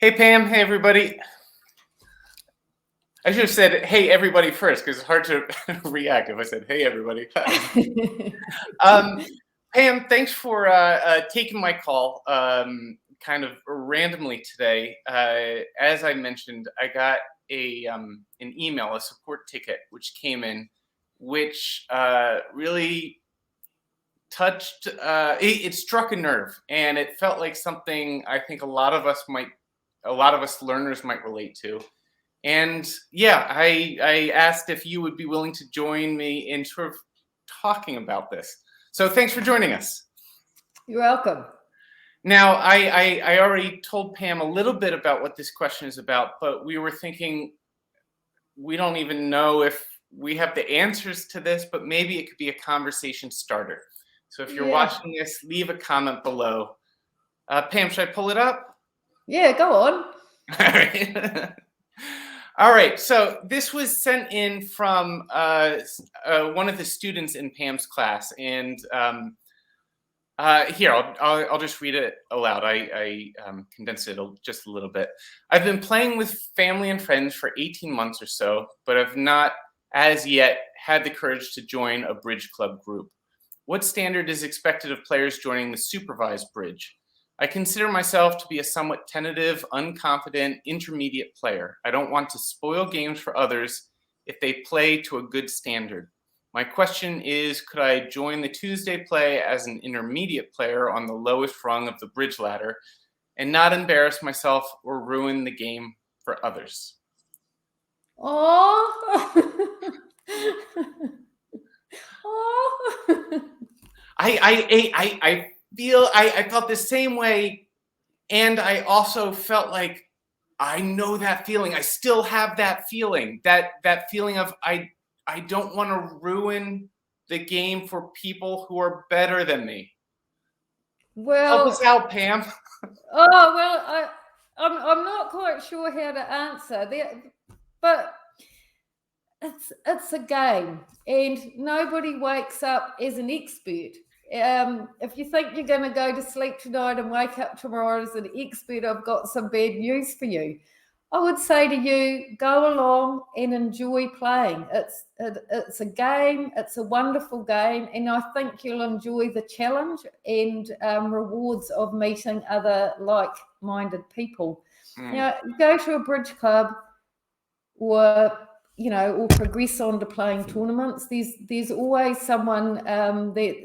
Hey, Pam. Hey, everybody. I should have said, hey, everybody first, because it's hard to react if I said, hey, everybody. Pam, thanks for taking my call kind of randomly today. As I mentioned, I got an email, a support ticket, which came in, which really touched, it struck a nerve, and it felt like something I think a lot of us learners might relate to. And yeah, I asked if you would be willing to join me in sort of talking about this. So thanks for joining us. You're welcome. Now, I already told Pam a little bit about what this question is about, but we were thinking we don't even know if we have the answers to this, but maybe it could be a conversation starter. So if you're watching this, leave a comment below. Pam, should I pull it up? Yeah, go on. All right. All right, so this was sent in from one of the students in Pam's class, and here, I'll just read it aloud. I condensed it just a little bit. I've been playing with family and friends for 18 months or so, but I've not as yet had the courage to join a bridge club group. What standard is expected of players joining the Supervised Bridge? I consider myself to be a somewhat tentative, unconfident, intermediate player. I don't want to spoil games for others if they play to a good standard. My question is, could I join the Tuesday play as an intermediate player on the lowest rung of the bridge ladder and not embarrass myself or ruin the game for others? Oh. I felt the same way, and I also felt like I know that feeling. I still have that feeling, that feeling of I don't want to ruin the game for people who are better than me. Well, help us out, Pam. Oh well, I'm not quite sure how to answer that, but it's a game, and nobody wakes up as an expert. If you think you're going to go to sleep tonight and wake up tomorrow as an expert, I've got some bad news for you. I would say to you, go along and enjoy playing. It's a game. It's a wonderful game, and I think you'll enjoy the challenge and rewards of meeting other like-minded people. Now, go to a bridge club, or progress on to playing tournaments. There's always someone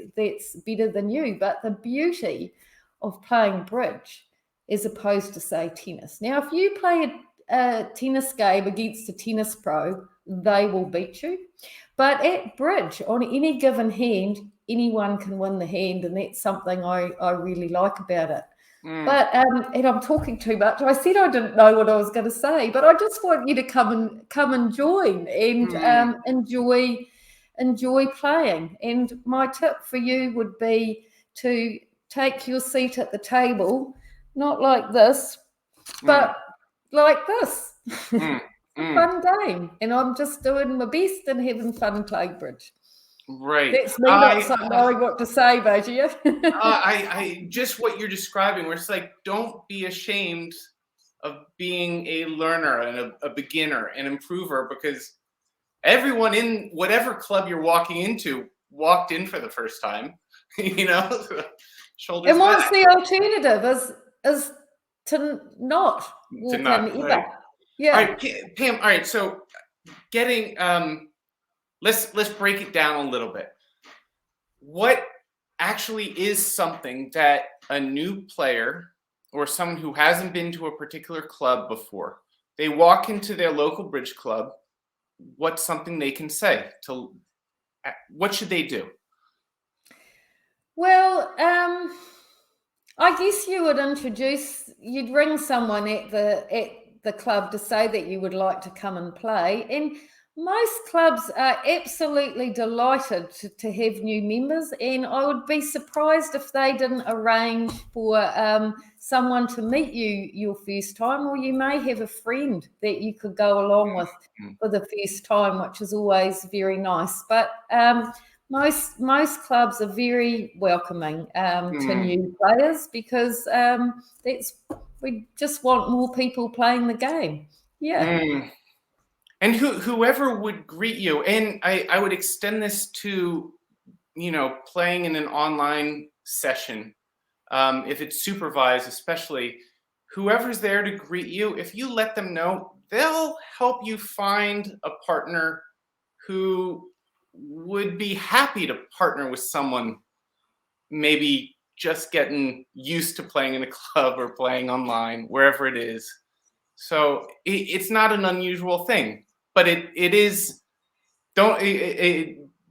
that's better than you. But the beauty of playing bridge, as opposed to, say, tennis. Now, if you play a tennis game against a tennis pro, they will beat you. But at bridge, on any given hand, anyone can win the hand, and that's something I really like about it. But and I'm talking too much. I said I didn't know what I was going to say, but I just want you to come and join and enjoy playing. And my tip for you would be to take your seat at the table, not like this, but like this. Fun game, and I'm just doing my best and having fun playing bridge. Right. That's me not knowing what to say, but yeah. I just what you're describing, where it's like, don't be ashamed of being a learner and a beginner and improver, because everyone in whatever club you're walking into walked in for the first time. Shoulders and what's back. the alternative is to not walk in either. Right. Yeah. All right, Pam. All right, so getting let's break it down a little bit. What actually is something that a new player or someone who hasn't been to a particular club before, they walk into their local bridge club, what's something they can say? What should they do? Well, I guess you'd ring someone at the club to say that you would like to come and play, and most clubs are absolutely delighted to have new members, and I would be surprised if they didn't arrange for someone to meet you your first time, or you may have a friend that you could go along with for the first time, which is always very nice. But most clubs are very welcoming to new players, because We just want more people playing the game. Yeah. And whoever would greet you, and I would extend this to, playing in an online session, if it's supervised, especially, whoever's there to greet you, if you let them know, they'll help you find a partner who would be happy to partner with someone maybe just getting used to playing in a club or playing online, wherever it is. So it's not an unusual thing, but it is. Don't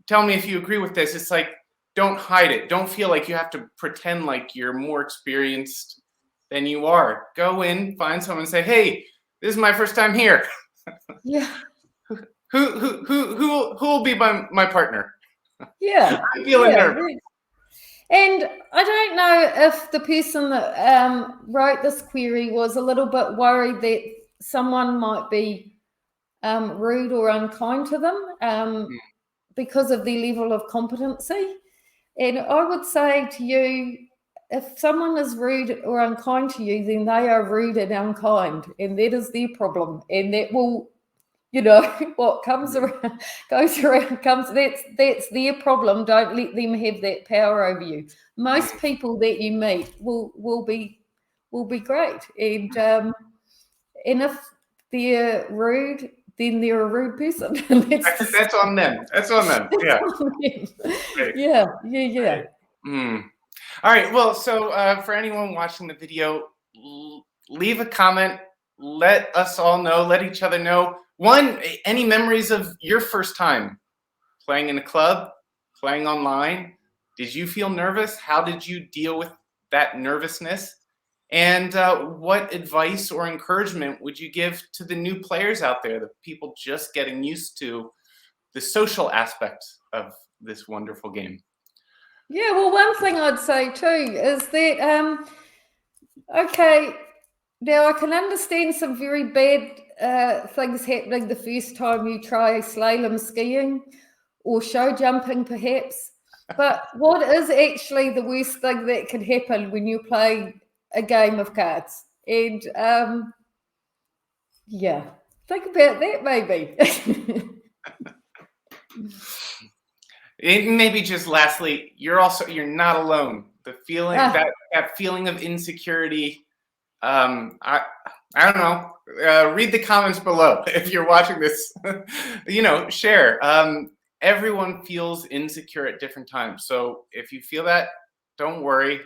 tell me if you agree with this. It's like, don't hide it. Don't feel like you have to pretend like you're more experienced than you are. Go in, find someone, and say, "Hey, this is my first time here. Yeah. Who will be my partner?" Yeah. I'm feeling nervous. And I don't know if the person that wrote this query was a little bit worried that someone might be rude or unkind to them because of their level of competency. And I would say to you, if someone is rude or unkind to you, then they are rude and unkind, and that is their problem. And that will, what comes around goes around comes. That's their problem. Don't let them have that power over you. Most people that you meet will be great, and if they're rude, then they're a rude person. That's on them. That's on them. Yeah. Right. Yeah. Right. All right. Well, so for anyone watching the video, leave a comment. Let us all know. Let each other know. One, any memories of your first time playing in a club, playing online? Did you feel nervous? How did you deal with that nervousness? And what advice or encouragement would you give to the new players out there, the people just getting used to the social aspect of this wonderful game? Yeah, well, one thing I'd say too is that, okay, now I can understand some very bad things happening the first time you try slalom skiing or show jumping, perhaps. But what is actually the worst thing that can happen when you play a game of cards? And think about that maybe. And maybe just lastly, you're not alone. The feeling that feeling of insecurity. I don't know. Read the comments below if you're watching this. Share. Everyone feels insecure at different times. So if you feel that, don't worry.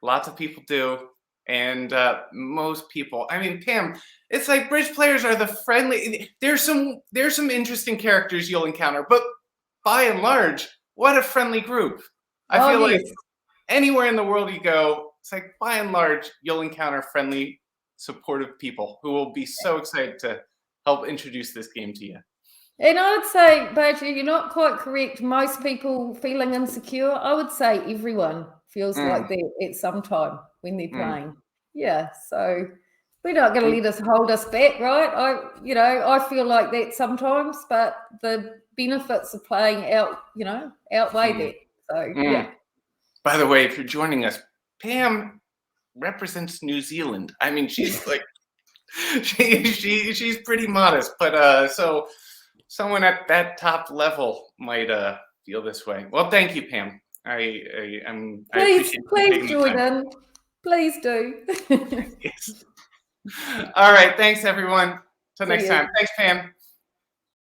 Lots of people do. And most people, I mean, Pam, it's like bridge players are the friendly. There's some interesting characters you'll encounter, but by and large, what a friendly group. I feel like anywhere in the world you go, it's like by and large, you'll encounter friendly, supportive people who will be so excited to help introduce this game to you. And I would say, Badger, you're not quite correct. Most people feeling insecure, I would say everyone feels like that at some time when they're playing. Yeah, so we're not going to let us hold us back, right? I feel like that sometimes, but the benefits of playing outweigh that. So yeah. By the way, if you're joining us, Pam represents New Zealand. I mean, she's like she's pretty modest, but so someone at that top level might feel this way. Well, thank you, Pam. Please join in. Please do. Yes. All right. Thanks, everyone. Till next time. Thanks, Pam.